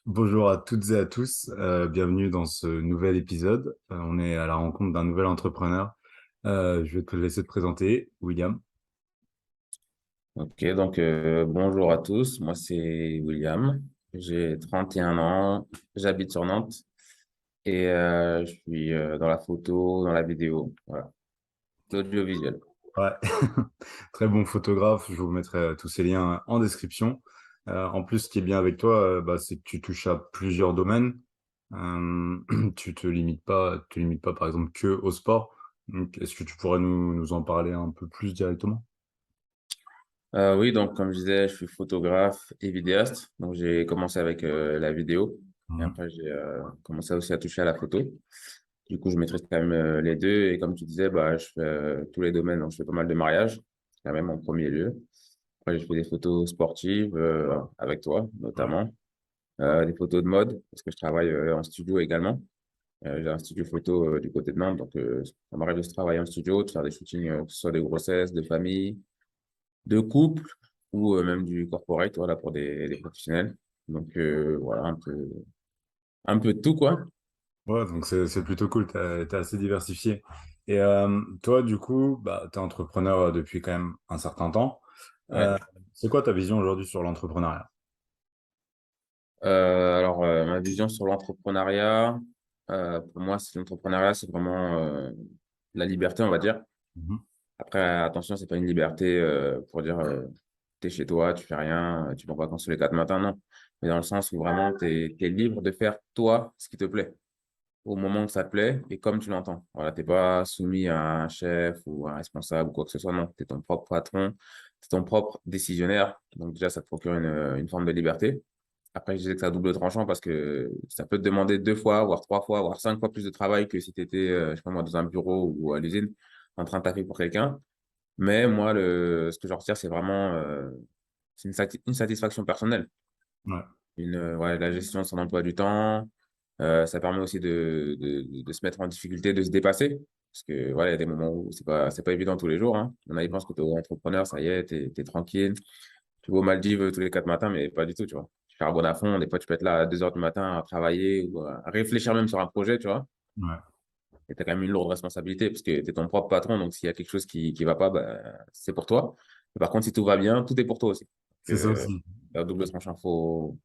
Bonjour à toutes et à tous, bienvenue dans ce nouvel épisode. On est à la rencontre d'un nouvel entrepreneur. Je vais te laisser te présenter, William. Ok, donc bonjour à tous, moi c'est William, j'ai 31 ans, j'habite sur Nantes et je suis dans la photo, dans la vidéo, voilà, l'audiovisuel. Ouais, très bon photographe. Je vous mettrai tous ces liens en description. En plus, ce qui est bien avec toi, c'est que tu touches à plusieurs domaines. Euh, tu te limites pas, par exemple, que au sport. Donc, est-ce que tu pourrais nous en parler un peu plus directement? Oui, donc comme je disais, je suis photographe et vidéaste, donc j'ai commencé avec la vidéo et Mhm. après j'ai commencé aussi à toucher à la photo. Du coup, je maîtrise quand même les deux et comme tu disais, bah, je fais tous les domaines, donc je fais pas mal de mariages, quand même en premier lieu. Après, je fais des photos sportives avec toi Ouais. notamment. Des photos de mode, parce que je travaille en studio également. J'ai un studio photo du côté de Nantes, donc ça m'arrive de travailler en studio, de faire des shootings, que ce soit de grossesse, de famille, de couple, ou même du corporate, voilà, pour des professionnels. Donc voilà, un peu de tout, quoi. Ouais, donc c'est plutôt cool, t'es assez diversifié. Et toi, du coup, t'es entrepreneur depuis quand même un certain temps. Ouais. Euh, c'est quoi ta vision aujourd'hui sur l'entrepreneuriat? Alors, ma vision sur l'entrepreneuriat, pour moi, l'entrepreneuriat, c'est vraiment la liberté, on va dire. Mhm. Après, attention, c'est pas une liberté pour dire t'es chez toi, tu fais rien, tu vas en vacances tous les 4 matins, non. Mais dans le sens où vraiment t'es libre de faire toi ce qui te plaît, au moment où ça te plaît et comme tu l'entends. Voilà, t'es pas soumis à un chef ou à un responsable ou quoi que ce soit, non. T'es ton propre patron, t'es ton propre décisionnaire. Donc déjà, ça te procure une forme de liberté. Après, je disais que c'est à double tranchant parce que ça peut te demander 2 fois, voire 3 fois, voire 5 fois plus de travail que si tu étais, je sais pas moi, dans un bureau ou à l'usine en train de taper pour quelqu'un. Mais moi, ce que j'en retire, c'est vraiment c'est une satisfaction personnelle. Ouais, Ouais, la gestion de son emploi du temps. Ça permet aussi de se mettre en difficulté, de se dépasser. Parce que voilà, il y a des moments où c'est pas évident tous les jours. Hein. Il y en a, ils pensent que tu es entrepreneur, ça y est, t'es tranquille. Tu vas aux Maldives tous les 4 matins, mais pas du tout, tu vois. Tu charbonnes à fond. Des fois, tu peux être là à 2 heures du matin à travailler ou à réfléchir même sur un projet, tu vois. ouais, Et tu as quand même une lourde responsabilité parce que tu es ton propre patron. Donc, s'il y a quelque chose qui va pas, bah, c'est pour toi. Mais par contre, si tout va bien, tout est pour toi aussi. c'est ça aussi. La double tranchant, faut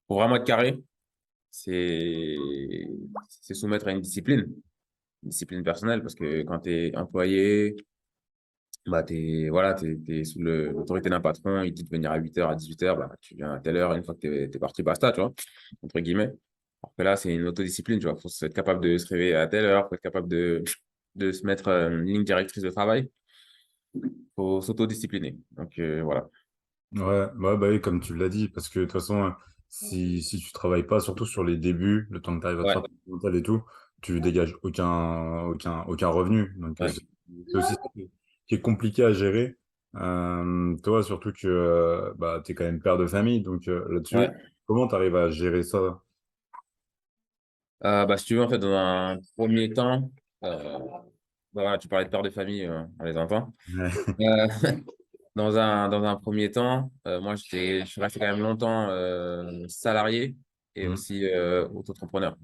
vraiment être carré. C'est, c'est soumettre à une discipline personnelle parce que quand tu es employé, bah, voilà, t'es sous l'autorité d'un patron, il dit de venir à 8 heures, à 18 heures, bah, tu viens à telle heure, une fois que t'es parti, basta, tu vois, entre guillemets. Alors que là, c'est une autodiscipline, tu vois. Faut être capable de se réveiller à telle heure, faut être capable de se mettre une ligne directrice de travail. Faut s'autodiscipliner. Donc, voilà. Ouais, oui, comme tu l'as dit, parce que de toute façon, si tu travailles pas, surtout sur les débuts, le temps que tu arrives à te Ouais, faire ton mental et tout, tu dégages aucun revenu. Donc, ouais. c'est aussi ça qui est compliqué à gérer. Toi, surtout que tu es quand même père de famille, donc là-dessus, Ouais. comment tu arrives à gérer ça? Bah, si tu veux, en fait, dans un premier temps, bah, voilà, tu parlais de père de famille, on les entend. Ouais. Euh, dans un premier temps, moi, je suis resté quand même longtemps salarié et Mhm. aussi auto-entrepreneur.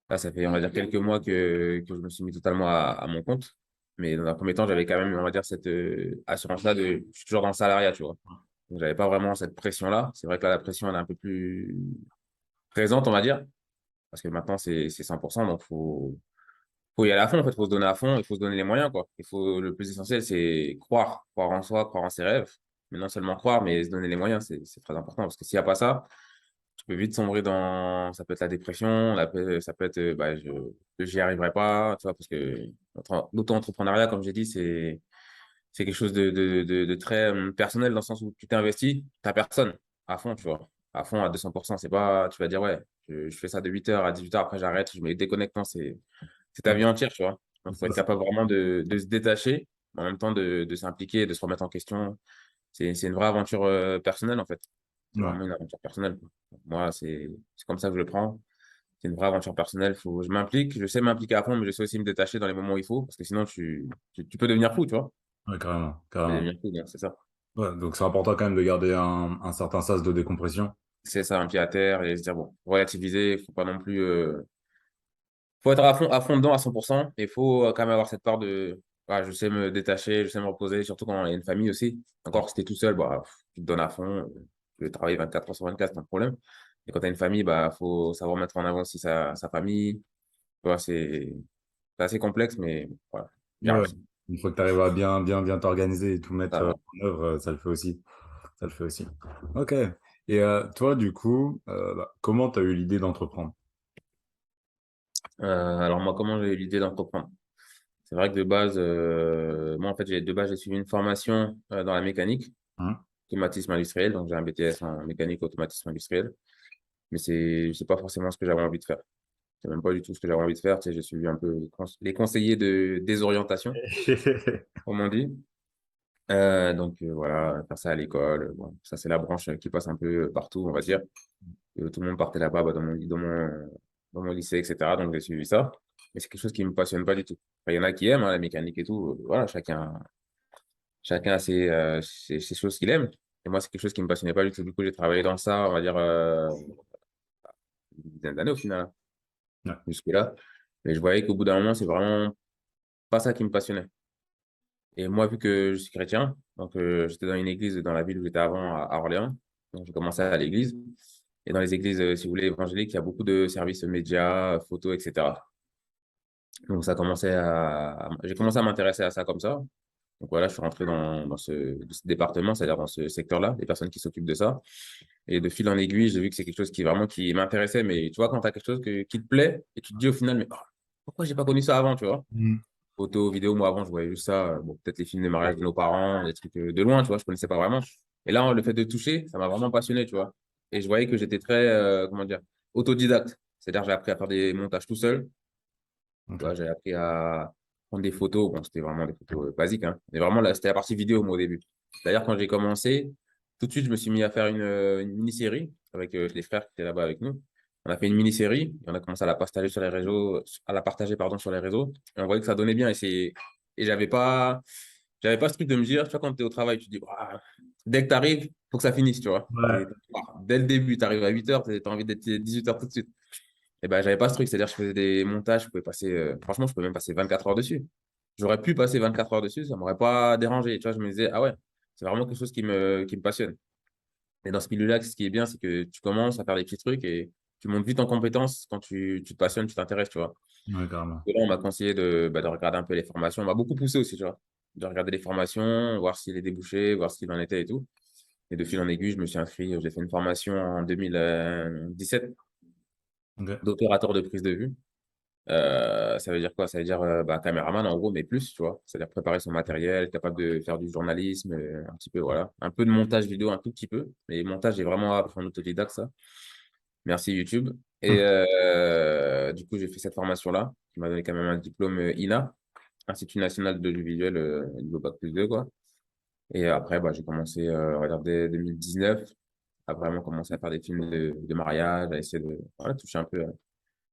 Là, ça fait, on va dire, quelques mois que je me suis mis totalement à mon compte. Mais dans un premier temps, j'avais quand même, on va dire, cette assurance-là je suis toujours dans le salariat, tu vois. Donc, j'avais pas vraiment cette pression-là. C'est vrai que là, la pression, elle est un peu plus présente, on va dire, parce que maintenant, c'est 100%, donc faut y aller à fond, en fait, faut se donner à fond, il faut se donner les moyens, quoi. Le plus essentiel, c'est croire en soi, croire en ses rêves. Mais non seulement croire, mais se donner les moyens, c'est très important. Parce que s'il n'y a pas ça, tu peux vite sombrer ça peut être la dépression, ça peut être, j'y arriverai pas, tu vois, parce que l'auto-entrepreneuriat, comme j'ai dit, c'est quelque chose de très personnel dans le sens où tu t'investis, t'as personne à fond, tu vois. À fond, à 200%. C'est pas, tu vas dire, ouais, je fais ça de 8 heures à 18 heures, après j'arrête, je me déconnecte. Non, c'est ta vie entière, tu vois. Donc, il faut être capable vraiment de se détacher, en même temps de s'impliquer, de se remettre en question. C'est une vraie aventure personnelle, en fait. C'est Ouais. vraiment une aventure personnelle, quoi. Moi, c'est comme ça que je le prends. C'est une vraie aventure personnelle. Je m'implique, je sais m'impliquer à fond, mais je sais aussi me détacher dans les moments où il faut, parce que sinon, tu peux devenir fou, tu vois. Ouais, carrément, Tu peux carrément. devenir fou, donc c'est ça. Ouais, donc c'est important quand même de garder un certain sas de décompression. c'est ça, un pied à terre et se dire, bon, relativiser, faut pas non plus. Faut être à fond dedans à 100%. Et il faut quand même avoir cette part de. Voilà, je sais me détacher, je sais me reposer, surtout quand il y a une famille aussi. Encore si t'es tout seul, bah, tu te donnes à fond. Tu veux travailler 24 heures sur 24, c'est pas un problème. Et quand tu as une famille, bah, faut savoir mettre en avant aussi sa famille. Tu vois, c'est assez complexe, mais voilà, j'y Ouais. arrive. Une fois que tu arrives à bien t'organiser et tout mettre Ça va. en œuvre, ça le fait aussi. Ça le fait aussi. Ok. Et toi, du coup, comment tu as eu l'idée d'entreprendre? Alors moi, comment j'ai eu l'idée d'entreprendre? C'est vrai que de base, moi en fait, de base, j'ai suivi une formation dans la mécanique, Hein. automatisme industriel, donc j'ai un BTS en mécanique automatisme industriel, mais c'est pas forcément ce que j'avais envie de faire. C'est même pas du tout ce que j'avais envie de faire. Tu sais, j'ai suivi un peu les conseillers de désorientation, comme on dit. Donc voilà, faire ça à l'école, bon, ça c'est la branche qui passe un peu partout, on va dire. Tout le monde partait là-bas bah, dans mon lycée, etc. Donc j'ai suivi ça. Mais c'est quelque chose qui me passionne pas du tout. Enfin, il y en a qui aiment hein, la mécanique et tout. Voilà, chacun a ses choses qu'il aime. Et moi, c'est quelque chose qui me passionnait pas du tout. Du coup, j'ai travaillé dans ça, on va dire, une dizaine d'années au final, hein, Ouais. jusque-là. Mais je voyais qu'au bout d'un moment, c'est vraiment pas ça qui me passionnait. Et moi, vu que je suis chrétien, donc j'étais dans une église dans la ville où j'étais avant, à Orléans. Donc j'ai commencé à l'église. Et dans les églises, si vous voulez, évangéliques, il y a beaucoup de services médias, photos, etc. Donc j'ai commencé à m'intéresser à ça comme ça. Donc voilà, je suis rentré dans ce département, c'est-à-dire dans ce secteur-là, des personnes qui s'occupent de ça. Et de fil en aiguille, j'ai vu que c'est quelque chose qui vraiment qui m'intéressait. Mais tu vois, quand tu as quelque chose qui te plaît et tu te dis au final, mais oh, pourquoi j'ai pas connu ça avant, tu vois? Mm. Photos, vidéos, moi avant, je voyais juste ça. Bon, peut-être les films de mariage de nos parents, des trucs de loin, tu vois, je connaissais pas vraiment. Et là, le fait de toucher, ça m'a vraiment passionné, tu vois. Et je voyais que j'étais très, comment dire, autodidacte. C'est-à-dire, j'ai appris à faire des montages tout seul. Tu vois, Ok. j'ai appris à prendre des photos. Bon, c'était vraiment des photos basiques, hein. Mais vraiment, là, c'était la partie vidéo, moi, au début. D'ailleurs, quand j'ai commencé, tout de suite, je me suis mis à faire une mini-série avec les frères qui étaient là-bas avec nous. On a fait une mini-série et on a commencé à la partager sur les réseaux, à la partager, pardon, sur les réseaux. Et on voyait que ça donnait bien. Et j'avais pas ce truc de me dire, tu vois, quand tu es au travail, tu te dis, ouah, dès que tu arrives, faut que ça finisse, tu vois. Ouais. Dès le début, tu arrives à 8 heures, tu as envie d'être 18 heures tout de suite. Et ben, j'avais pas ce truc, c'est-à-dire que je faisais des montages, je pouvais passer, franchement, je pouvais même passer 24 heures dessus. J'aurais pu passer 24 heures dessus, ça m'aurait pas dérangé. Tu vois, je me disais, ah ouais, c'est vraiment quelque chose qui me passionne. Et dans ce milieu-là, ce qui est bien, c'est que tu commences à faire des petits trucs et tu montes vite en compétences quand tu te passionnes, tu t'intéresses, tu vois. Ouais, carrément. Et là, on m'a conseillé de regarder un peu les formations. On m'a beaucoup poussé aussi, tu vois, de regarder les formations, voir s'il est débouché, voir ce qu'il en était et tout. Et de fil en aiguille, je me suis inscrit, j'ai fait une formation en 2017 Ok. d'opérateur de prise de vue. Ça veut dire quoi? Ça veut dire bah, caméraman en gros, mais plus, tu vois. C'est-à-dire préparer son matériel, être capable de faire du journalisme, un petit peu, voilà. Un peu de montage vidéo, un tout petit peu. Mais montage, j'ai vraiment appris en autodidacte, ça. Merci YouTube. Et du coup, j'ai fait cette formation-là, qui m'a donné quand même un diplôme INA, Institut National de l'Audiovisuel, niveau Bac+2, quoi. Et après, bah, j'ai commencé, on va dire, dès 2019, à vraiment commencer à faire des films de mariage, à essayer de voilà, toucher un peu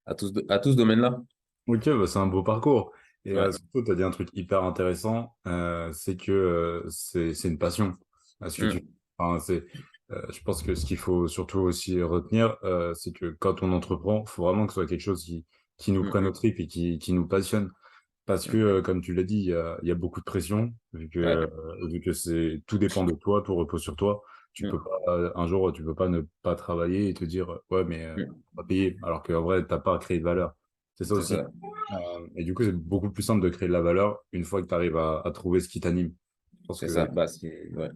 à tout ce domaine-là. Ok, bah, c'est un beau parcours. Et Ouais. surtout, tu as dit un truc hyper intéressant, c'est que c'est une passion. Ce que Mm, enfin, je pense que ce qu'il faut surtout aussi retenir, c'est que quand on entreprend, il faut vraiment que ce soit quelque chose qui nous mm, prenne au mm, tripes et qui nous passionne. Parce que, mm. comme tu l'as dit, il y a beaucoup de pression, Ouais. vu que tout dépend de toi, tout repose sur toi. Tu peux Mm, pas, un jour, tu peux pas ne pas travailler et te dire, ouais, mais mm. on va payer, alors qu'en vrai, t'as pas à créer de valeur. C'est ça C'est aussi. ça. Et du coup, c'est beaucoup plus simple de créer de la valeur une fois que tu arrives à trouver ce qui t'anime. Je pense C'est que, ça. Bah, ouais.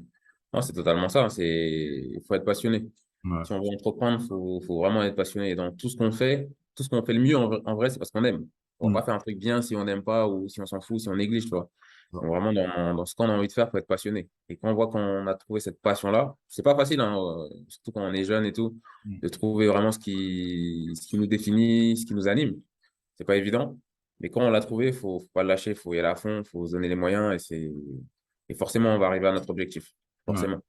Non, c'est totalement ça. Il faut être passionné. ouais. Si on veut entreprendre, faut vraiment être passionné. Et dans tout ce qu'on fait, tout ce qu'on fait le mieux, en vrai, c'est parce qu'on aime. On va Mm. pas faire un truc bien si on n'aime pas ou si on s'en fout, si on néglige, tu vois. Bon. Donc, vraiment, dans ce qu'on a envie de faire, faut être passionné. Et quand on voit qu'on a trouvé cette passion-là, c'est pas facile, hein, surtout quand on est jeune et tout, Mm. de trouver vraiment ce qui nous définit, ce qui nous anime. C'est pas évident. Mais quand on l'a trouvé, faut pas le lâcher, faut y aller à fond, faut se donner les moyens et forcément, on va arriver à notre objectif. Ouais. Forcément.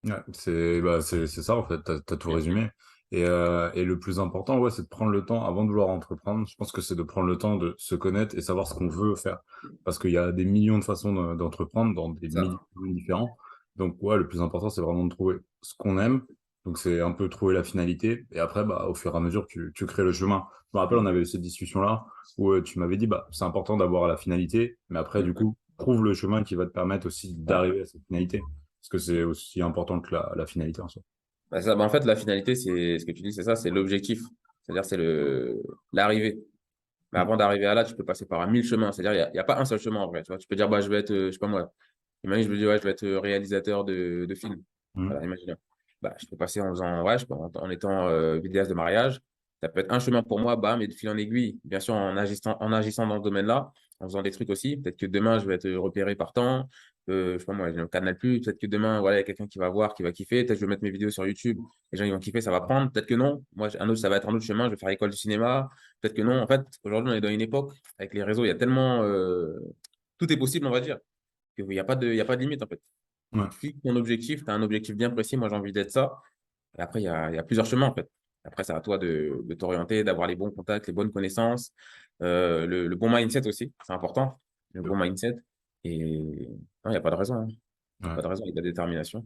Ouais, c'est ça en fait, t'as tout Mm, résumé. Et le plus important, ouais, c'est de prendre le temps avant de vouloir entreprendre. Je pense que c'est de prendre le temps de se connaître et savoir ce qu'on veut faire. Parce qu'il y a des millions de façons d'entreprendre dans des ça. milieux différents. Donc, ouais, le plus important, c'est vraiment de trouver ce qu'on aime. Donc, c'est un peu trouver la finalité. Et après, bah, au fur et à mesure, tu crées le chemin. Je me rappelle, on avait eu cette discussion-là où tu m'avais dit, bah, c'est important d'avoir la finalité, mais après, du coup, trouve le chemin qui va te permettre aussi d'arriver à cette finalité. Parce que c'est aussi important que la finalité en soi. En fait, la finalité, c'est ce que tu dis, c'est ça, c'est l'objectif. C'est-à-dire, c'est l'arrivée. Mais Mm. avant d'arriver à là, tu peux passer par 1000 chemins. C'est-à-dire, il y a pas un seul chemin en vrai. Tu vois, tu peux dire, bah, je vais être, je sais pas moi, imagine, je me dis, ouais, je vais être réalisateur de films. Mm. Voilà, imagine. Bah, je peux passer en faisant, ouais, je peux, en étant vidéaste de mariage. Ça peut être un chemin pour moi, bam, et de fil en aiguille. Bien sûr, en agissant dans ce domaine-là, en faisant des trucs aussi. Peut-être que demain, je vais être repéré par temps. Je sais pas moi, j'ai un Canal+. Peut-être que demain, voilà, il y a quelqu'un qui va voir, qui va kiffer. Peut-être que je vais mettre mes vidéos sur YouTube. Les gens, ils vont kiffer, ça va prendre. Peut-être que non. Moi, un autre, ça va être un autre chemin. Je vais faire école du cinéma. Peut-être que non. En fait, aujourd'hui, on est dans une époque, avec les réseaux, il y a tellement. Tout est possible, on va dire. Il n'y a pas de limite, en fait. Ouais. Fixe ton objectif, tu as un objectif bien précis. Moi, j'ai envie d'être ça. Et après, il y a plusieurs chemins, en fait. Après, c'est à toi de t'orienter, d'avoir les bons contacts, les bonnes connaissances, le bon mindset aussi, c'est important. Le bon mindset. Et non, il n'y a pas de raison, hein. Il n'y a Ouais. pas de raison avec la détermination.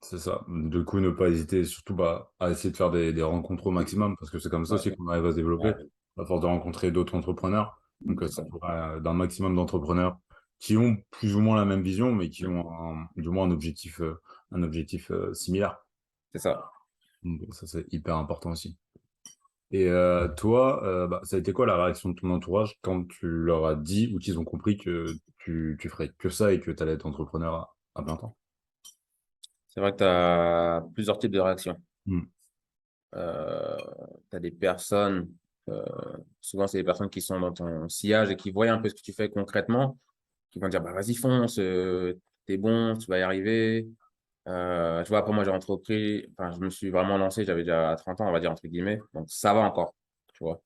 C'est ça. Du coup, ne pas hésiter, surtout bah, à essayer de faire des rencontres au maximum, parce que c'est comme ça Ouais, aussi qu'on arrive à se développer, ouais, à force de rencontrer d'autres entrepreneurs. Donc, c'est ça ça. pourrait, d'un maximum d'entrepreneurs qui ont plus ou moins la même vision, mais qui ont du moins un objectif similaire. C'est ça. Donc, ça, c'est hyper important aussi. Et toi, bah, ça a été quoi la réaction de ton entourage quand tu leur as dit ou qu'ils ont compris que tu ferais que ça et que tu allais être entrepreneur à plein temps? C'est vrai que tu as plusieurs types de réactions. Hmm. Tu as des personnes, euh, souvent, c'est des personnes qui sont dans ton sillage et qui voient un peu ce que tu fais concrètement, qui vont dire, bah, vas-y, fonce, t'es bon, tu vas y arriver. Tu vois, après, moi, j'ai entrepris, enfin, je me suis vraiment lancé, j'avais déjà 30 ans, on va dire, entre guillemets. Donc, ça va encore, tu vois.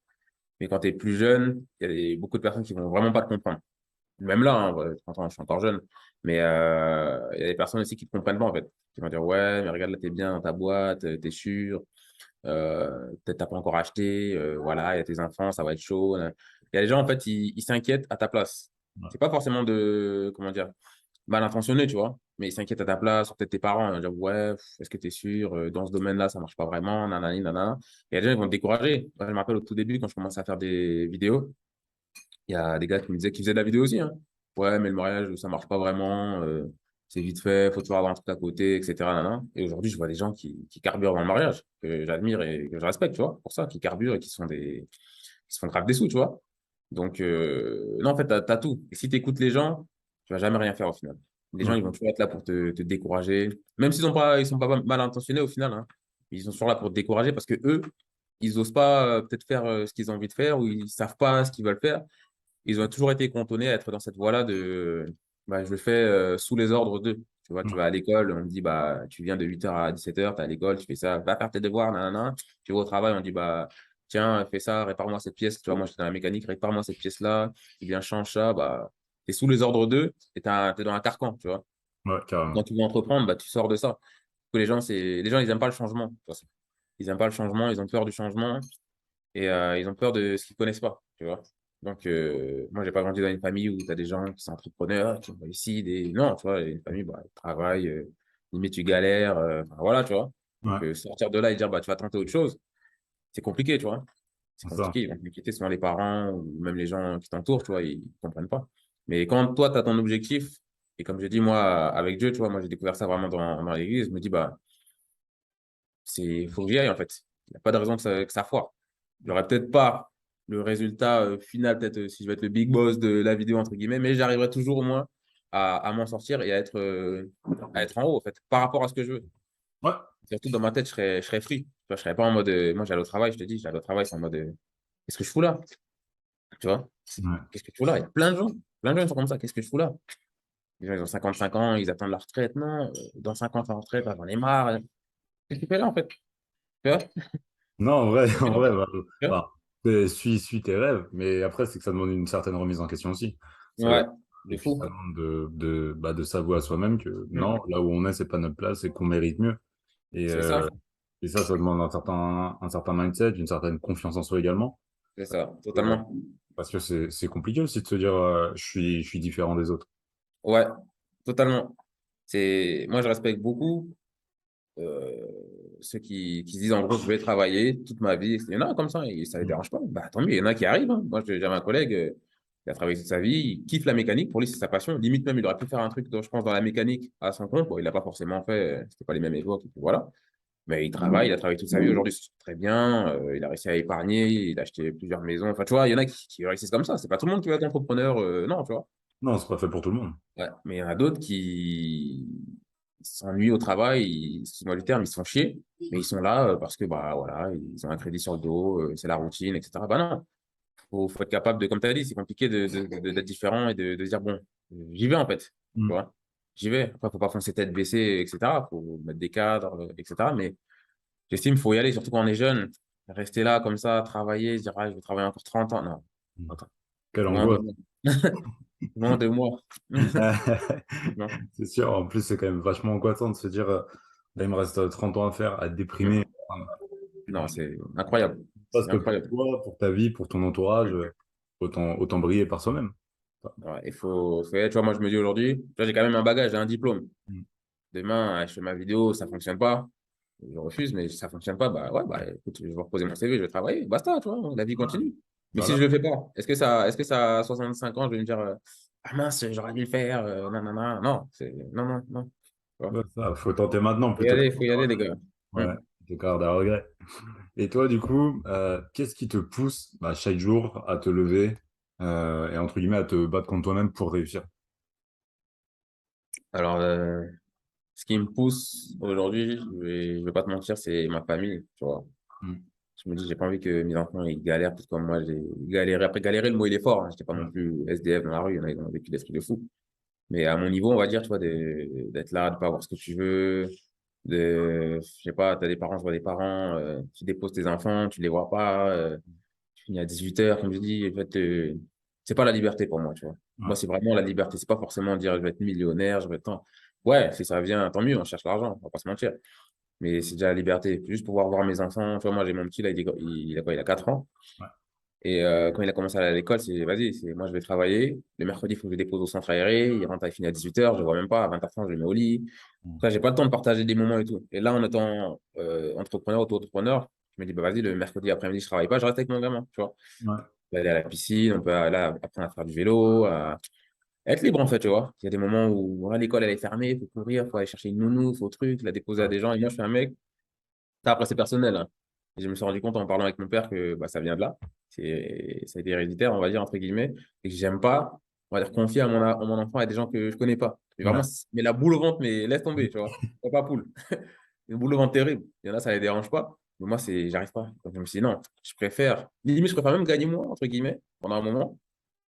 Mais quand tu es plus jeune, il y a beaucoup de personnes qui vont vraiment pas te comprendre. Même là, hein, ouais, 30 ans, je suis encore jeune. Mais il y a des personnes aussi qui ne te comprennent pas, en fait. Qui vont dire, ouais, mais regarde, là, t'es bien dans ta boîte, t'es sûr. Peut-être t'as pas encore acheté. Voilà, il y a tes enfants, ça va être chaud. Il y a des gens, en fait, ils s'inquiètent à ta place. Ouais. C'est pas forcément comment dire, mal intentionné, tu vois, mais ils s'inquiètent à ta place, ou peut-être tes parents, ils vont dire, ouais, est-ce que tu es sûr, dans ce domaine-là, ça marche pas vraiment, nanani, nanana. Et les gens, ils vont te décourager. Moi, je me rappelle au tout début, quand je commençais à faire des vidéos, il y a des gars qui me disaient qu'ils faisaient de la vidéo aussi, hein. Ouais, mais le mariage, ça marche pas vraiment, c'est vite fait, faut toujours avoir un truc à côté, etc. nanana. Et aujourd'hui, je vois des gens qui carburent dans le mariage, que j'admire et que je respecte, tu vois, pour ça, qui carburent et qui se font grave des sous, tu vois. Donc, non, en fait, t'as tout. Et si tu écoutes les gens, tu vas jamais rien faire au final. Les gens, Ouais. ils vont toujours être là pour te décourager. Même s'ils sont pas mal intentionnés au final, hein. Ils sont toujours là pour te décourager parce que eux, ils osent pas peut-être faire ce qu'ils ont envie de faire ou ils savent pas ce qu'ils veulent faire. Ils ont toujours été cantonnés à être dans cette voie-là de bah, je le fais sous les ordres d'eux. Tu vois, tu vas à l'école, on te dit bah tu viens de 8h à 17h, tu es à l'école, tu fais ça, va faire tes devoirs, nanana. Tu vas au travail, on dit bah tiens, fais ça, répare-moi cette pièce. Tu vois, moi j'étais dans la mécanique, répare-moi cette pièce-là, ou bien change ça, bah tu es sous les ordres d'eux et tu es dans un carcan, tu vois. Ouais, Quand carrément. tu veux entreprendre, bah tu sors de ça. Que les gens, ils aiment pas le changement, de toute façon. Ils aiment pas le changement, ils ont peur du changement et ils ont peur de ce qu'ils connaissent pas, tu vois. Donc, moi, j'ai pas grandi dans une famille où tu as des gens qui sont entrepreneurs, qui ont réussi. Non, tu vois, une famille, bah, ils travaillent, limite, tu galères, enfin, voilà, tu vois. Donc, Ouais, sortir de là et dire, bah, tu vas tenter autre chose, c'est compliqué, tu vois. C'est c'est ça. compliqué. Ils vont t'inquiéter, souvent les parents ou même les gens qui t'entourent, tu vois, ils comprennent pas. Mais quand toi, tu as ton objectif, et comme je dis, moi, avec Dieu, tu vois, moi, j'ai découvert ça vraiment dans l'église, je me dis, bah, faut que j'y aille, en fait. Il n'y a pas de raison que ça foire. J'aurais peut-être pas le résultat final, peut-être si je vais être le big boss de la vidéo, entre guillemets, mais j'arriverai toujours au moins à m'en sortir et à être en haut, en fait, par rapport à ce que je veux. Ouais, Surtout dans ma tête, je serais free. Tu vois, je serais pas en mode. Moi, j'allais au travail, je te dis, j'allais au travail, c'est en mode. Qu'est-ce que je fous là? Tu vois? ouais. Qu'est-ce que tu fous là? Il y a plein de gens qui sont comme ça. Qu'est-ce que je fous là? Les gens, ils ont 55 ans, ils attendent la retraite. Non, dans 50 ans, retraite, j'en ai marre. Qu'est-ce que tu fais là, en fait? Tu vois? Non, en vrai, Qu'est-ce que tu en fais là, en vrai, fait? Tu vois? bah, suis tes rêves, mais après, c'est que ça demande une certaine remise en question aussi. Ouais, Et de puis, fou. ça demande de s'avouer à soi-même que Mm. non, là où on est, c'est pas notre place et qu'on mérite mieux. Et, C'est ça, ça demande un certain mindset, une certaine confiance en soi également. c'est ça, Euh, totalement. Parce que c'est compliqué aussi de se dire, je suis différent des autres. Ouais, totalement. Moi, je respecte beaucoup. ceux qui se disent en gros, je vais travailler toute ma vie. Il y en a comme ça, et ça ne les Mm. dérange pas. Bah, tant mieux, il y en a qui arrivent, hein. Moi, j'avais un collègue, il a travaillé toute sa vie, il kiffe la mécanique. Pour lui, c'est sa passion. Limite, même, il aurait pu faire un truc, je pense, dans la mécanique à son compte. Bon, il l'a pas forcément fait, c'était pas les mêmes époques, et puis voilà. Mais il travaille, il a travaillé toute sa vie. Aujourd'hui, c'est très bien. Il a réussi à épargner, il a acheté plusieurs maisons. Enfin, tu vois, il y en a qui réussissent comme ça. C'est pas tout le monde qui va être entrepreneur, non, tu vois. Non, c'est pas fait pour tout le monde. Ouais. Mais il y en a d'autres qui s'ennuient au travail, excuse-moi du terme, ils se font chier, mais ils sont là parce que bah voilà, ils ont un crédit sur le dos, c'est la routine, etc. Bah non, faut être capable de, comme tu as dit, c'est compliqué d'être différent et de dire bon, j'y vais en fait, tu Mm. vois, j'y vais. Après, faut pas foncer tête baissée, etc. Faut mettre des cadres, etc. Mais j'estime qu'il faut y aller, surtout quand on est jeune. Rester là comme ça, travailler, se dire ah, je vais travailler encore 30 ans. Non, Mm. attends, Quelle loin de angoisse. moi. Loin de moi. Non, C'est sûr, en plus, c'est quand même vachement angoissant de se dire, là, il me reste 30 ans à faire, à déprimer. Mm. Non, c'est incroyable. Parce C'est que pour incroyable. toi, pour ta vie, pour ton entourage, autant briller par soi-même. Ouais, tu vois, moi, je me dis aujourd'hui, tu vois, j'ai quand même un bagage, j'ai un diplôme. Mm. Demain, je fais ma vidéo, ça fonctionne pas. Je refuse, mais si ça fonctionne pas, bah ouais, bah écoute, je vais reposer mon CV, je vais travailler. Basta, tu vois, la vie Voilà. continue. Mais si Voilà. je le fais pas, est-ce que ça, à 65 ans, je vais me dire, ah mince, j'aurais dû le faire, non, non, non, non, non, non, non. Tu vois. Ouais, ça, faut tenter maintenant Faut y plutôt que aller, faut y aller, les gars. Mm. ouais, plutôt qu'avoir des regrets. Et toi, du coup, qu'est-ce qui te pousse bah, chaque jour à te lever et entre guillemets à te battre contre toi-même pour réussir? Alors, ce qui me pousse aujourd'hui, je vais pas te mentir, c'est ma famille, tu vois. Mm. Je me dis, j'ai pas envie que mes enfants ils galèrent tout comme moi j'ai galéré. Après, galérer, le mot il est fort. Hein. J'étais pas non Ouais. plus SDF dans la rue, il y en a, ils ont vécu des trucs de fou. Mais à mon niveau, on va dire, tu vois, d'être là, de pas avoir ce que tu veux, je sais pas, t'as des parents, je vois des parents, tu déposes tes enfants, tu les vois pas, tu finis à 18 h comme je dis, en fait, c'est pas la liberté pour moi, tu vois. Ouais. Moi, c'est vraiment la liberté. C'est pas forcément dire, je vais être millionnaire, je vais être tant. Ouais, si ça vient, tant mieux, on cherche l'argent, on va pas se mentir. Mais c'est déjà la liberté. Juste pouvoir voir mes enfants. Tu vois, moi, j'ai mon petit, là, il a quoi? Il a 4 ans. Ouais. Et quand il a commencé à aller à l'école, c'est vas-y, moi, je vais travailler. Le mercredi, il faut que je le dépose au centre aéré. Il rentre, il finit à 18 h. Je ne vois même pas. À 20 h 30 je le mets au lit. Mm. Après, j'ai pas le temps de partager des moments et tout. Et là, en étant entrepreneur, auto-entrepreneur, je me dis, bah, vas-y, le mercredi après-midi, je travaille pas. Je reste avec mon gamin. Tu vois, Ouais. on peut aller à la piscine. On peut aller apprendre à faire du vélo. Être libre, en fait, tu vois. Il y a des moments où voilà, l'école, elle est fermée. Il faut courir. Il faut aller chercher une nounou. Il faut truc, la déposer à des gens. Et moi, je suis un mec. Ça, après, c'est personnel. Hein. Et je me suis rendu compte en parlant avec mon père que bah, ça vient de là. Ça a été héréditaire, on va dire, entre guillemets. Et que j'aime pas, on va dire, confier mon enfant à des gens que je connais pas. Et Ouais. vraiment, mais la boule au ventre, mais laisse tomber, tu vois. Pas poule. Une boule au ventre terrible. Il y en a, ça les dérange pas. Mais moi, j'arrive pas. Donc, je me suis dit, non, limite, je préfère même gagner moins, entre guillemets, pendant un moment,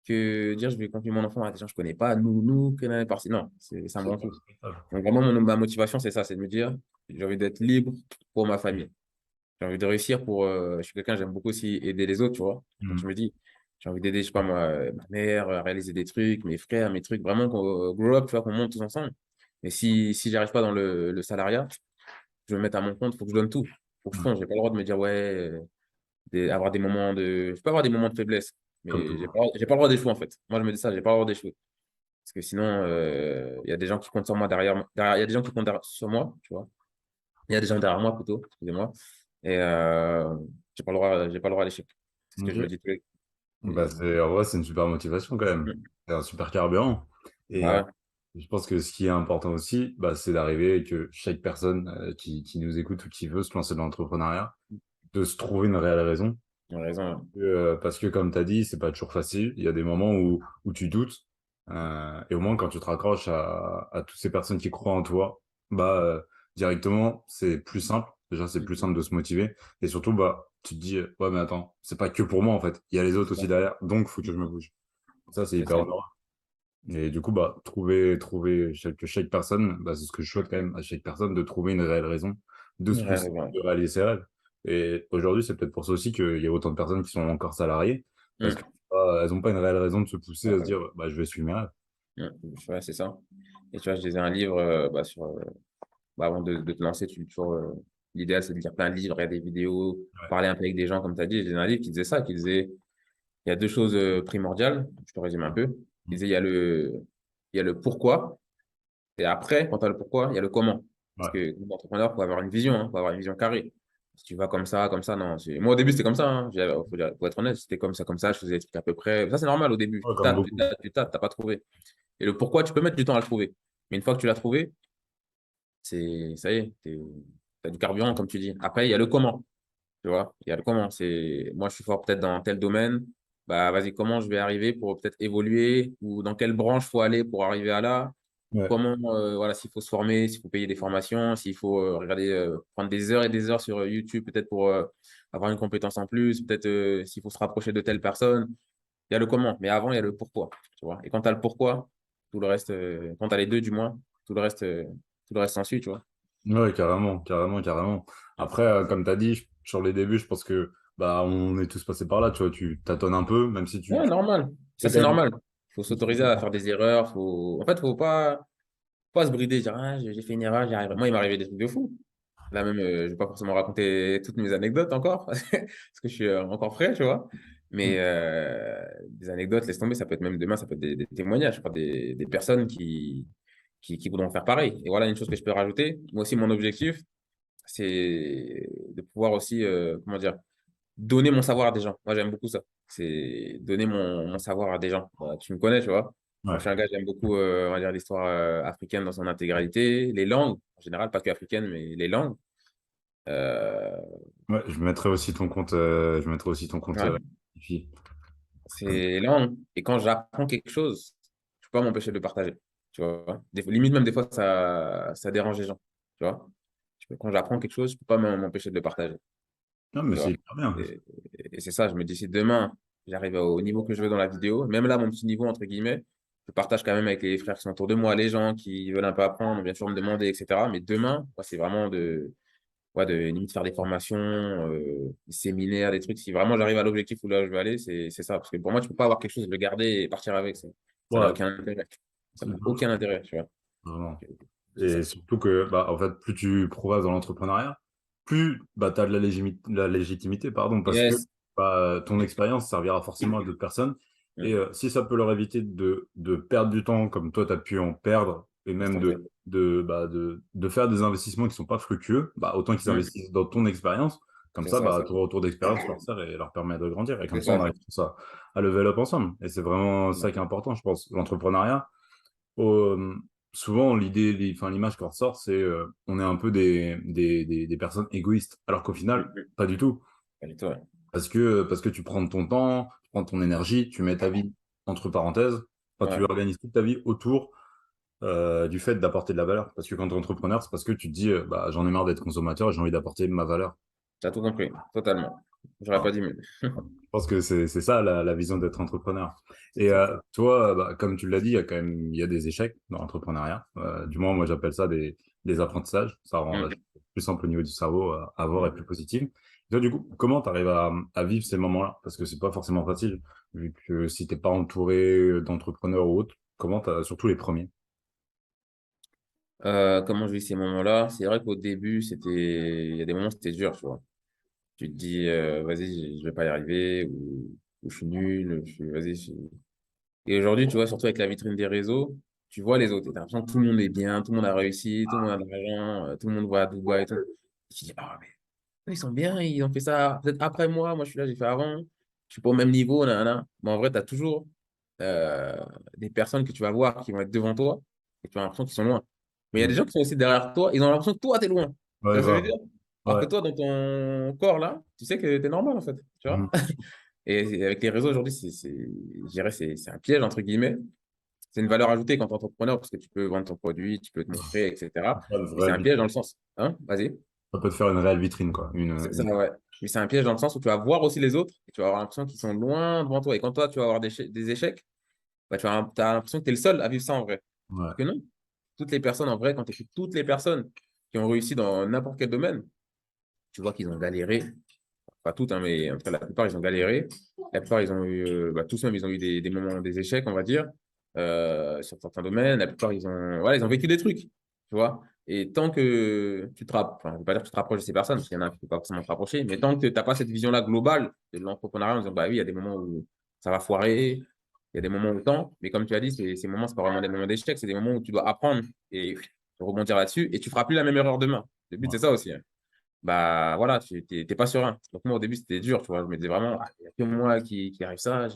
que dire je vais confier mon enfant à des gens que je connais pas, que l'année par-ci. Non, ça me C'est rend pas fou. respectable. Donc, vraiment, ma motivation, c'est ça, c'est de me dire, j'ai envie d'être libre pour ma famille. J'ai envie de réussir je suis quelqu'un, j'aime beaucoup aussi aider les autres, tu vois. Donc, je Mm. me dis, j'ai envie d'aider, je sais pas moi, ma mère à réaliser des trucs, mes frères, mes trucs, vraiment qu'on grow up, tu vois, qu'on monte tous ensemble. Mais si j'arrive pas dans le salariat, je vais me mettre à mon compte, il faut que je donne tout. Il faut que je Ouais. fonce. J'ai pas le droit de me dire, ouais, avoir des moments je peux avoir des moments de faiblesse, Comme mais tout. j'ai pas le droit d'échouer, en fait. Moi, je me dis ça, j'ai pas le droit d'échouer. Parce que sinon, il y a des gens qui comptent sur moi il y a des gens qui comptent sur moi, tu vois. Il y a des gens derrière moi plutôt, excusez-moi. Et j'ai pas le droit à l'échec. C'est ce que je me Ok. dis tous les. Bah, en vrai, c'est une super motivation quand même. C'est un super carburant. Et Bah je pense que ce qui est important aussi, bah, c'est d'arriver et que chaque personne qui nous écoute ou qui veut se lancer dans l'entrepreneuriat, de se trouver une réelle raison. ouais, tu as raison. Parce que comme tu as dit, c'est pas toujours facile. Il y a des moments où tu doutes. Et au moins, quand tu te raccroches à toutes ces personnes qui croient en toi, bah, directement, c'est plus simple. Déjà, c'est plus simple de se motiver. Et surtout, bah, tu te dis, ouais, mais attends, c'est pas que pour moi, en fait. Il y a les autres C'est ça. aussi derrière. Donc, faut que je me bouge. Ça, c'est C'est hyper ça. honorable. Et du coup, bah, trouver chaque personne, bah, c'est ce que je souhaite quand même à chaque personne, de trouver une réelle raison de se Ouais, pousser, ouais. de réaliser ses rêves. Et aujourd'hui, c'est peut-être pour ça aussi qu'il y a autant de personnes qui sont encore salariées, parce Hum. qu'elles n'ont pas une réelle raison de se pousser à se Ouais, dire, bah, je vais suivre mes rêves. ouais, c'est ça. Et tu vois, je lisais un livre avant de te lancer, l'idéal, c'est de lire plein de livres, regarder des vidéos, Ouais. parler un peu avec des gens, comme tu as dit. J'ai lu un livre qui disait ça, qui disait, il y a deux choses primordiales, je te résume un peu. Il disait, il y a le pourquoi, et après, quand tu as le pourquoi, il y a le comment. Ouais. Parce que l'entrepreneur, il faut avoir une vision, hein, faut avoir une vision carrée. Si tu vas comme ça, non. Moi, au début, c'était comme ça. Hein. Faut être honnête, c'était comme ça. Je faisais des trucs à peu près. Ça, c'est normal au début. Ouais, Tu comme tâtes, tu beaucoup. tâtes, tu tâtes, t'as pas trouvé. Et le pourquoi, tu peux mettre du temps à le trouver. Mais une fois que tu l'as trouvé, ça y est, t'as du carburant, comme tu dis. Après, il y a le comment. Tu vois, il y a le comment. Moi, je suis fort peut-être dans tel domaine. Bah, vas-y, comment je vais arriver pour peut-être évoluer ou dans quelle branche faut aller pour arriver à là. Ouais. Comment, voilà, s'il faut se former, s'il faut payer des formations, s'il faut regarder, prendre des heures et des heures sur YouTube, peut-être pour avoir une compétence en plus, peut-être s'il faut se rapprocher de telle personne. Il y a le comment, mais avant, il y a le pourquoi. Tu vois. Et quand tu as le pourquoi, tout le reste, quand tu as les deux, du moins, tout le reste s'ensuit, tu vois. Ouais, carrément, carrément, carrément. Après, comme tu as dit, sur les débuts, je pense que bah, on est tous passés par là, tu vois, tu tâtonnes un peu, même si Ouais, normal. Ça, fais quand c'est même. normal. Il faut s'autoriser à faire des erreurs. En fait, faut pas se brider, dire, ah, j'ai fait une erreur, j'y arriverai. Moi, il m'est arrivé des trucs de fou. Là même, je vais pas forcément raconter toutes mes anecdotes encore, parce que je suis encore frais, tu vois. Mais des anecdotes, laisse tomber, ça peut être même demain, ça peut être des témoignages, je crois, des personnes qui voudront faire pareil. Et voilà une chose que je peux rajouter. Moi aussi, mon objectif, c'est de pouvoir aussi, comment dire, donner mon savoir à des gens. Moi, j'aime beaucoup ça. C'est donner mon savoir à des gens. Voilà, tu me connais, tu vois. Moi, je Ouais. suis un gars, j'aime beaucoup, on va dire, l'histoire africaine dans son intégralité, les langues, en général, pas que africaines, mais les langues. Euh, Ouais, je mettrai aussi ton compte, je mettrai aussi ton compte ouais, Tipeee. c'est les langues. Et quand j'apprends quelque chose, je peux pas m'empêcher de le partager. Tu vois. Limite, même des fois, ça dérange les gens. Tu vois. Quand j'apprends quelque chose, je peux pas m'empêcher de le partager. Non, mais Tu c'est vois. hyper bien. Et, et c'est ça, je me dis, si demain, j'arrive au niveau que je veux dans la vidéo, même là, mon petit niveau, entre guillemets, je partage quand même avec les frères qui sont autour de moi, les gens qui veulent un peu apprendre, bien sûr me demander, etc. Mais demain, moi, c'est vraiment ouais, de limite faire des formations, des séminaires, des trucs. Si vraiment j'arrive à l'objectif où là je veux aller, c'est ça. Parce que pour moi, tu peux pas avoir quelque chose, le garder et partir avec. Ça n'a Ouais, aucun intérêt. Ça c'est n'a aucun intérêt, tu vois. vraiment. C'est Et ça. surtout que, bah, en fait, plus tu progresses dans l'entrepreneuriat, plus bah, tu as de la légitimité, pardon, parce que Yes. bah, ton expérience servira forcément à d'autres personnes. Et Mm. si ça peut leur éviter de perdre du temps comme toi, tu as pu en perdre, et Laisse même tomber. de faire des investissements qui sont pas fructueux, bah, autant qu'ils Mm. investissent dans ton expérience. Comme C'est ça, ça, bah, c'est ton retour d'expérience leur sert et leur permet de grandir. Et comme c'est ça, on ça. arrive tous à level up ensemble. Et c'est vraiment ça qui est important, je pense. L'entrepreneuriat, euh, souvent, enfin, l'image qu'on ressort, c'est on est un peu des personnes égoïstes, alors qu'au Mm, final, mm. pas du tout. Pas du tout, ouais. Parce que tu prends ton temps, tu prends ton énergie, tu mets ta vie entre parenthèses, enfin, tu Ouais. organises toute ta vie autour du fait d'apporter de la valeur. Parce que quand tu es entrepreneur, c'est parce que tu te dis, bah, j'en ai marre d'être consommateur et j'ai envie d'apporter ma valeur. T'as tout compris, totalement. J'aurais Voilà. pas dit mieux. Je pense que c'est ça la vision d'être entrepreneur. C'est Et ça. toi, bah, comme tu l'as dit, il y a des échecs dans l'entrepreneuriat. Du moins, moi, j'appelle ça des apprentissages. Ça rend la Mm. chose plus simple au niveau du cerveau à voir et plus Mm. positive. Et toi, du coup, comment tu arrives à vivre ces moments-là? Parce que c'est pas forcément facile, vu que si t'es pas entouré d'entrepreneurs ou autres, comment t'as, surtout les premiers? Comment je vis ces moments-là? C'est vrai qu'au début, il y a des moments où c'était dur, tu vois. Tu te dis, vas-y, je vais pas y arriver, ou je suis nul, vas-y. Et aujourd'hui, tu vois, surtout avec la vitrine des réseaux, tu vois les autres. Et t'as l'impression que tout le monde est bien, tout le monde a réussi, tout le monde a de l'argent, tout le monde va à Dubaï et tout. Et tu te dis, ah, mais eux, ils sont bien, ils ont fait ça peut-être après moi, je suis là, j'ai fait avant, je suis pas au même niveau, nanana. Mais en vrai, tu as toujours euh, des personnes que tu vas voir qui vont être devant toi et tu as l'impression qu'ils sont loin. Mais il y a des Mm. gens qui sont aussi derrière toi, ils ont l'impression que toi, tu es loin. Tu Ouais, vois ce que je veux grave. dire? Alors que Ouais. toi, dans ton corps, là, tu sais que tu es normal, en fait. Tu vois? Mm. Et avec les réseaux aujourd'hui, je dirais, c'est un piège, entre guillemets. C'est une valeur ajoutée quand tu es entrepreneur parce que tu peux vendre ton produit, tu peux te montrer, etc. Pas une Mais c'est vraie un piège dans vitrine. le sens. Hein? Vas-y. Ça peut te faire une réelle vitrine, quoi. C'est ça, ouais. Mais c'est un piège dans le sens où tu vas voir aussi les autres et tu vas avoir l'impression qu'ils sont loin devant toi. Et quand toi, tu vas avoir des échecs, bah, t'as l'impression que tu es le seul à vivre ça en vrai. Ouais. Alors que non. Toutes les personnes, en vrai, quand tu écoutes toutes les personnes qui ont réussi dans n'importe quel domaine, tu vois qu'ils ont galéré. Pas toutes, hein, mais en tout cas, la plupart, ils ont galéré. La plupart, ils ont eu, bah, tous même, ils ont eu des moments, des échecs, on va dire, sur certains domaines. La plupart, voilà, ils ont vécu des trucs, tu vois. Et tant que enfin, je ne veux pas dire que tu te rapproches de ces personnes, parce qu'il y en a qui ne peuvent pas forcément te rapprocher, mais tant que tu n'as pas cette vision-là globale de l'entrepreneuriat en disant, bah oui, il y a des moments où ça va foirer, il y a des moments où tant, mais comme tu as dit, ces moments, c'est pas vraiment des moments d'échec, c'est des moments où tu dois apprendre et rebondir là-dessus et tu feras plus la même erreur demain. Le but, Ouais. c'est ça aussi, hein. Bah voilà, tu t'es pas serein. Donc moi, au début, c'était dur, tu vois. Je me disais vraiment, ah, il n'y a que moi qui arrive ça,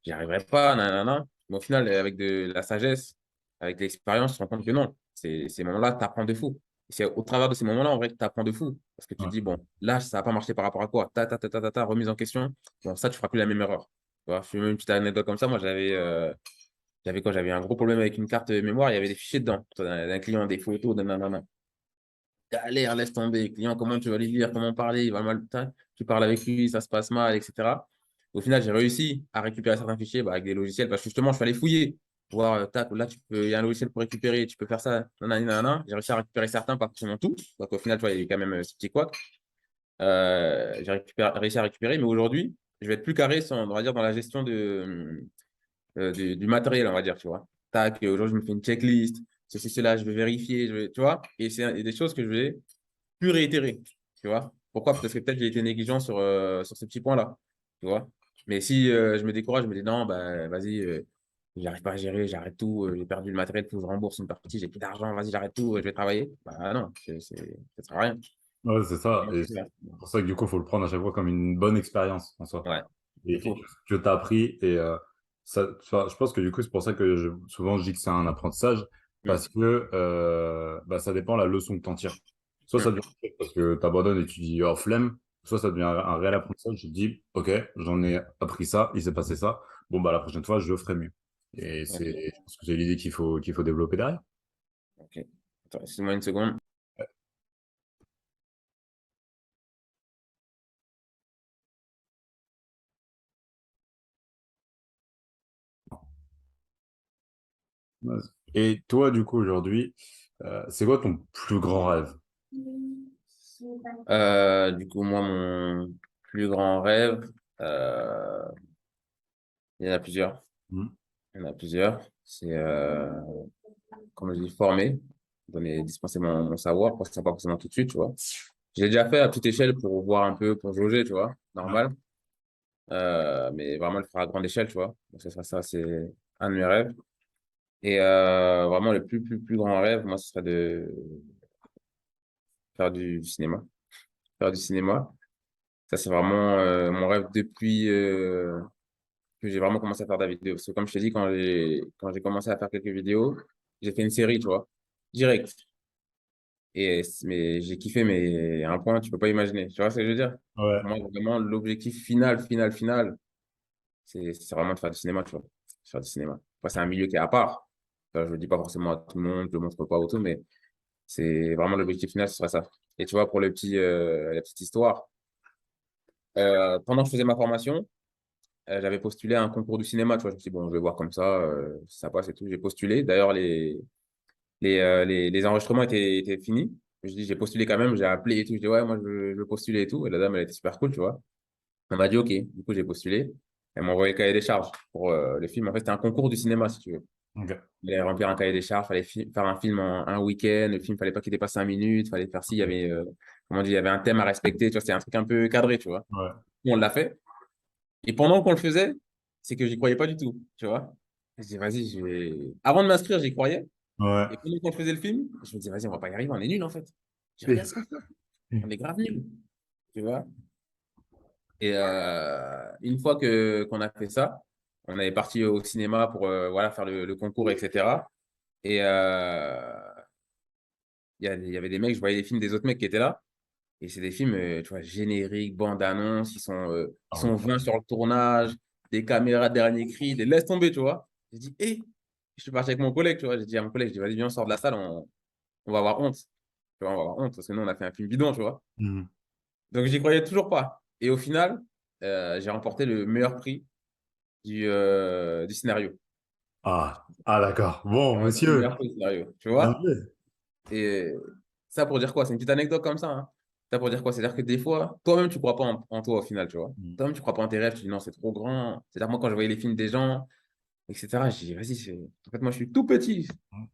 j'y arriverai pas, nanana. Mais au final, avec de la sagesse, avec l'expérience, tu te rends compte que non. Ces moments-là, tu apprends de fou. Et c'est au travers de ces moments-là, en vrai, que tu apprends de fou. Parce que tu te Ouais. dis, bon, là, ça n'a pas marché par rapport à quoi? Remise en question. Bon, ça, tu feras plus la même erreur. Tu vois, je fais même une petite anecdote comme ça. Moi, j'avais quoi? J'avais un gros problème avec une carte mémoire. Il y avait des fichiers dedans. D'un client, des photos, nanana. Galère, laisse tomber. Client, comment tu vas lui dire, comment parler, il va mal. Tu parles avec lui, ça se passe mal, etc. Au final, j'ai réussi à récupérer certains fichiers avec des logiciels parce que justement, je suis allé fouiller. Voir, tac, là, il y a un logiciel pour récupérer, tu peux faire ça. Nanana, nanana. J'ai réussi à récupérer certains, pas forcément tout. Donc, au final, tu vois, il y a eu quand même ce petit couac. Réussi à récupérer, mais aujourd'hui, je vais être plus carré, on va dire, dans la gestion du matériel, on va dire, tu vois. Tac, aujourd'hui, je me fais une checklist. Ceci, cela, je vais vérifier, tu vois. Et c'est des choses que je vais plus réitérer, tu vois. Pourquoi? Parce que peut-être j'ai été négligent sur ce petit point-là, tu vois. Mais si je me décourage, je me dis non, bah, vas-y, j'arrive pas à gérer, j'arrête tout, j'ai perdu le matériel, faut que je rembourse une partie, j'ai plus d'argent, vas-y, j'arrête tout, je vais travailler. Bah non, ça sert à rien. Ouais, c'est ça. Et c'est pour ça que du coup, il faut le prendre à chaque fois comme une bonne expérience en soi. Ouais, Et il quelque faut. chose que tu as appris. Et ça, enfin, je pense que du coup, c'est pour ça que souvent je dis que c'est un apprentissage. Mm, Parce que bah, ça dépend de la leçon que tu en tires. Soit ça mm, devient un truc parce que tu abandonnes et tu dis oh flemme. Soit ça devient un réel apprentissage. Tu te dis ok, j'en ai appris ça, il s'est passé ça. Bon, bah la prochaine fois, je ferai mieux. Et ok, je pense que c'est l'idée qu'il faut développer derrière. ok. Attends, excuse-moi une seconde. Ouais. Et toi, du coup, aujourd'hui, c'est quoi ton plus grand rêve? Du coup, moi, mon plus grand rêve, euh, il y en a plusieurs. Hmm. Il y en a plusieurs. C'est, comme je dis, former, donner, dispenser mon savoir, parce que c'est pas forcément tout de suite, tu vois. J'ai déjà fait à petite échelle pour voir un peu, pour jauger, tu vois, Ouais. normal. Mais vraiment le faire à grande échelle, tu vois. Donc, ça, c'est un de mes rêves. Et vraiment, le plus grand rêve, moi, ce serait de faire du cinéma. Faire du cinéma. Ça, c'est vraiment mon rêve depuis que j'ai vraiment commencé à faire de la vidéo. Parce que comme je t'ai dit, quand j'ai commencé à faire quelques vidéos, j'ai fait une série, tu vois, direct. Mais j'ai kiffé, mais à un point, tu peux pas imaginer. Tu vois ce que je veux dire? Ouais. Donc, moi, vraiment, l'objectif final, c'est vraiment de faire du cinéma, tu vois. Faire du cinéma. Après, c'est un milieu qui est à part. Je le dis pas forcément à tout le monde, je le montre pas autour, mais c'est vraiment l'objectif final, ce sera ça. Et tu vois, pour la petite histoire, pendant que je faisais ma formation, j'avais postulé à un concours du cinéma, tu vois. Je me suis dit, bon, je vais voir comme ça, si ça passe et tout. J'ai postulé. D'ailleurs, les enregistrements étaient finis. Je dis, j'ai postulé quand même, j'ai appelé et tout. Je dis, ouais, moi, je veux postuler et tout. Et la dame, elle était super cool, tu vois. Elle m'a dit, OK. Du coup, j'ai postulé. Elle m'a envoyé le cahier des charges pour le film. En fait, c'était un concours du cinéma, si tu veux. Ok. Il fallait remplir un cahier des charges, fallait faire un film en un week-end. Le film, fallait pas qu'il dépasse 5 minutes. Fallait faire ci. Il y avait, comment dire, il y avait un thème à respecter. Tu vois, c'était un truc un peu cadré, tu vois. Ouais. On l'a fait. Et pendant qu'on le faisait, c'est que j'y croyais pas du tout, tu vois. Je dis, vas-y, je vais. Avant de m'inscrire, j'y croyais. Ouais. Et pendant qu'on faisait le film, je me dis, vas-y, on va pas y arriver, on est nuls en fait. J'ai regarde ce qu'on fait, on est grave nuls, tu vois. Et une fois qu'on a fait ça, on est parti au cinéma pour voilà, faire le concours, etc. Et il y avait des mecs, je voyais les films des autres mecs qui étaient là. Et c'est des films, tu vois, génériques, bandes-annonces, ils Ah ouais. sont 20 sur le tournage, des caméras dernier cri, des laisse tomber, tu vois. J'ai dit, hé, je suis parti avec mon collègue, tu vois. J'ai dit à mon collègue, je dis, vas-y, viens, on sort de la salle, on va avoir honte. Tu vois, on va avoir honte, parce que nous, on a fait un film bidon, tu vois. Mhm. Donc, j'y croyais toujours pas. Et au final, j'ai remporté le meilleur prix du scénario. Ah, ah d'accord. J'ai Bon, remporté le monsieur, meilleur prix du scénario, tu bien vois. joué. Et ça pour dire quoi? C'est une petite anecdote comme ça, hein. Ça pour dire quoi? C'est-à-dire que des fois, toi-même, tu crois pas en toi au final, tu vois. Mhm. Toi-même, tu crois pas en tes rêves, tu dis non, c'est trop grand. C'est-à-dire, moi, quand je voyais les films des gens, etc., je dis, vas-y, en fait, moi, je suis tout petit.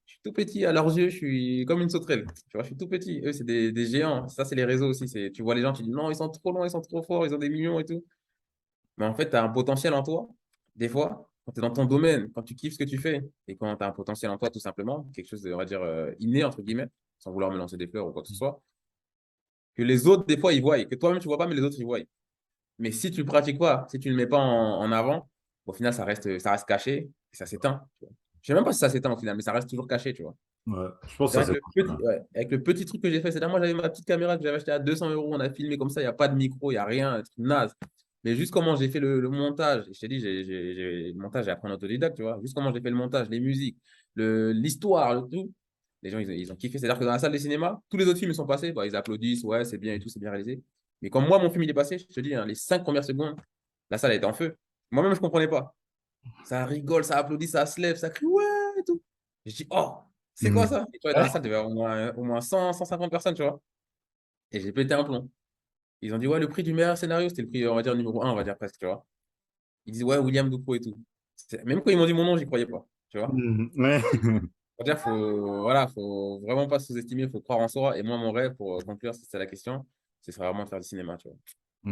Je suis tout petit à leurs yeux, je suis comme une sauterelle. Tu vois, je suis tout petit. Eux, c'est des géants. Ça, c'est les réseaux aussi. Tu vois les gens, tu dis non, ils sont trop loin, ils sont trop forts, ils ont des millions et tout. Mais en fait, tu as un potentiel en toi, des fois. quand tu es dans ton domaine, quand tu kiffes ce que tu fais et quand tu as un potentiel en toi, tout simplement, quelque chose de, on va dire, inné, entre guillemets, sans vouloir me lancer des fleurs ou quoi que ce soit, que les autres, des fois, ils voient, que toi-même, tu vois pas, mais les autres, ils voient. Mais si tu le pratiques pas, si tu ne le mets pas en avant, au final, ça reste caché et ça s'éteint. Tu vois. Je sais même pas si ça s'éteint au final, mais ça reste toujours caché, tu vois. Ouais, je pense que ça Avec c'est. le petit, ouais, avec le petit truc que j'ai fait, c'est-à-dire moi j'avais ma petite caméra que j'avais achetée à 200 euros, on a filmé comme ça, il n'y a pas de micro, il n'y a rien, un truc naze. Mais juste comment j'ai fait le montage, et je t'ai dit, le montage, j'ai appris en autodidacte, tu vois. Juste comment j'ai fait le montage, les musiques, l'histoire, le tout. Les gens, ils ont kiffé. C'est-à-dire que dans la salle de cinéma, tous les autres films ils sont passés, bah, ils applaudissent, ouais, c'est bien et tout, c'est bien réalisé. Mais quand moi, mon film il est passé, je te dis, hein, les 5 premières secondes, la salle était en feu. Moi-même, je ne comprenais pas. Ça rigole, ça applaudit, ça se lève, ça crie ouais et tout. Je dis, oh, c'est quoi Mhm. ça? Et tu vois, dans la salle, il y avait au moins 100, 150 personnes, tu vois. Et j'ai pété un plomb. Ils ont dit, ouais, le prix du meilleur scénario, c'était le prix, on va dire, numéro un on va dire presque, tu vois. Ils disent, ouais, William Ducrot et tout. Même quand ils m'ont dit mon nom, j'y croyais pas, tu vois. Mhm. Ouais. On va dire, voilà, faut vraiment pas sous-estimer, il faut croire en soi. Et moi, mon rêve, pour conclure, si c'est la question, ce serait vraiment de faire du cinéma, tu vois.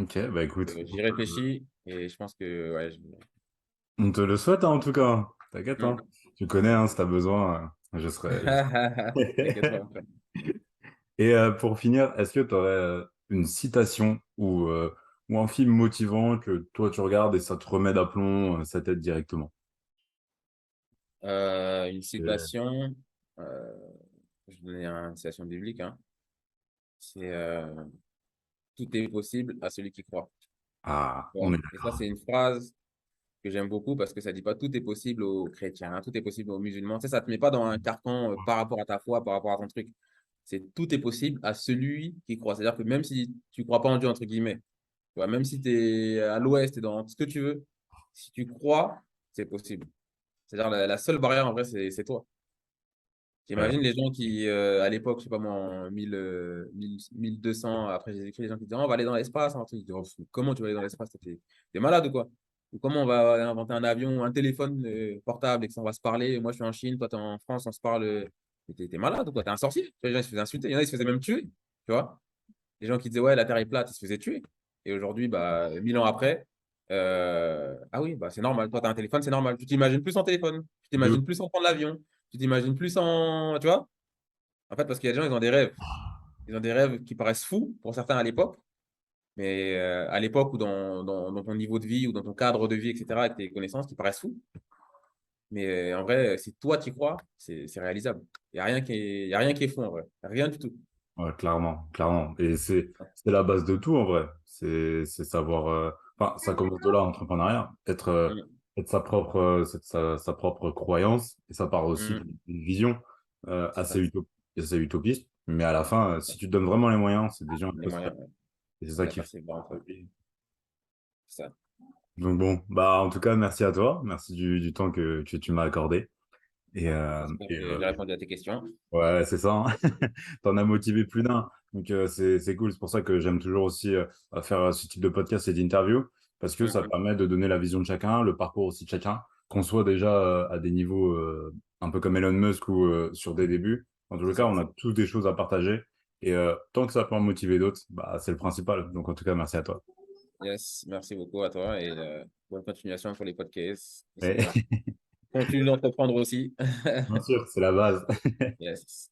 Ok, bah écoute, J'y réfléchis et je pense que, ouais, on te le souhaite hein, en tout cas. T'inquiète, hein. Hmm. Tu connais, hein, si t'as besoin, je T'inquiète serai. pas, frère. Et pour finir, est-ce que tu aurais une citation ou un film motivant que toi tu regardes et ça te remet d'aplomb, ça t'aide directement? Une Euh, citation, euh, je vais donner une citation biblique, hein. C'est tout est possible à celui qui croit. Ah, Ouais. on est Et ça, d'accord. c'est une phrase que j'aime beaucoup parce que ça dit pas tout est possible aux chrétiens, hein, tout est possible aux musulmans. Tu sais, ça te met pas dans un carcan par rapport à ta foi, par rapport à ton truc. C'est tout est possible à celui qui croit. C'est-à-dire que même si tu crois pas en Dieu, entre guillemets, tu vois, même si tu es à l'ouest et dans ce que tu veux, si tu crois, c'est possible. C'est-à-dire la seule barrière en vrai, c'est toi. Ouais. J'imagine les gens qui, à l'époque, je sais pas moi, en 1200 après Jésus-Christ, les gens qui disaient, oh, on va aller dans l'espace. Un truc. Ils disaient, oh, comment tu vas aller dans l'espace? T'es malade ou quoi? Ou comment on va inventer un avion, un téléphone portable et que ça on va se parler? Moi, je suis en Chine, toi, t'es en France, on se parle. T'es malade ou quoi? T'es un sorcier? Tu vois, les gens, ils se faisaient insulter. Il y en a, ils se faisaient même tuer. Tu vois? Les gens qui disaient, ouais, la Terre est plate, ils se faisaient tuer. Et aujourd'hui, bah, 1000 ans après, ah oui, bah, c'est normal. Toi, tu as un téléphone, c'est normal. Tu t'imagines plus en téléphone. Tu De- t'imagines plus en prendre l'avion. Tu t'imagines plus en. Tu vois? En fait, parce qu'il y a des gens, ils ont des rêves. Ils ont des rêves qui paraissent fous pour certains à l'époque. Mais à l'époque ou dans ton niveau de vie ou dans ton cadre de vie, etc., avec tes connaissances qui paraissent fous. Mais en vrai, si toi, tu y crois, c'est réalisable. Il y a rien qui est faux en vrai. Rien du tout. Ouais, clairement, clairement. Et c'est la base de tout en vrai. C'est savoir. Enfin, ça commence de là, l'entrepreneuriat. Mm, Être sa propre croyance. Et ça part aussi mm, d'une vision c'est ça. assez utopiste. Mais à la fin, si tu te donnes vraiment les moyens, c'est des gens qui Les peuvent se faire. moyens, ouais. Et c'est On ça a qui passé par entre ça. Donc bon, bah en tout cas, merci à toi. Merci du temps que tu m'as accordé. J'espère que j'ai répondu à tes questions. Ouais, c'est ça, hein. T'en as motivé plus d'un. Donc c'est cool. C'est pour ça que j'aime toujours aussi à faire ce type de podcast et d'interview. Parce que ça Mm, permet de donner la vision de chacun, le parcours aussi de chacun. Qu'on soit déjà à des niveaux un peu comme Elon Musk ou sur des débuts. En tout c'est cas, ça. on a tous des choses à partager. Et tant que ça peut en motiver d'autres, bah, c'est le principal. Donc en tout cas, merci à toi. Yes, merci beaucoup à toi et bonne continuation pour les podcasts. Et, Continue d'entreprendre aussi. bien sûr, c'est la base. Yes.